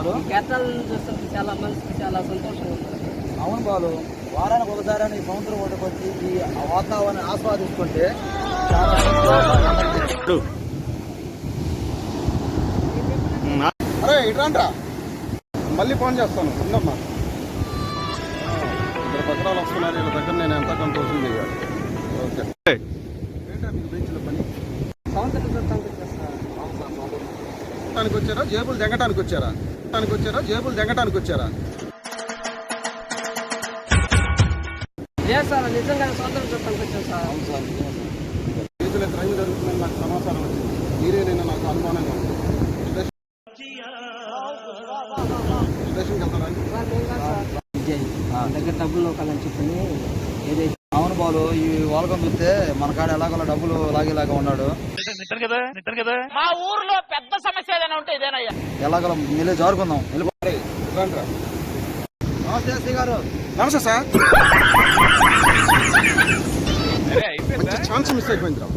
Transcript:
బాలు కేరళను చూస్తుంటే చాలా మనసుకి చాలా సంతోషంగా ఉంది. అవును బాలు, వారానికి ఒకసారి ఈ సముద్రం ఒడ్డుకు వచ్చి ఈ వాతావరణాన్ని ఆస్వాదిస్తుంటే చాలా అరే ఇట్రాంట్రా, మళ్ళీ ఫోన్ చేస్తాను ఉందమ్మా. ఇద్దరు పత్రాలు వస్తున్నారు, వీళ్ళ దగ్గర నేను ఎంత కొంత వసూలు చేయాలి. ఓకే ఏంటా మీకు బీచ్లో పని? సముద్రం చూడటానికి వచ్చేస్తారు. దానికి వచ్చారా జేబులు దిగటానికి వచ్చారా? జేబులు దిగటానికి వచ్చారా? లేదు సార్, నిజంగా సముద్రం చూడటానికి వచ్చాను సార్. అవును సార్, నిజమే సార్. బీచ్లో క్రైమ్ జరుగుతుందని నాకు సమాచారం వచ్చింది. మీరే నేను నాకు అనుమానంగా ఉంది. స్టేషన్కి వెళ్తారా? సార్ నేను కాదు సార్, విజయ్ నా దగ్గర డబ్బులు నొక్కాలని చెప్పని ఏదైతే. అవును బాలు, ఈ వాళ్ళకం చూస్తే మన కాడ ఎలాగోలా డబ్బులు లాగేలాగా ఉన్నాడు. మా ఊర్లో పెద్ద సమస్య ఏదైనా ఉంటే ఇదేనయ్యా. ఎలాగోలా వెళ్ళి జారుకుందాం. ఇట్రాంట్రా. నమస్తే ఎస్ఐ గారు. నమస్తే సార్. ఛాన్స్ మిస్ అయిపోయిందిరా.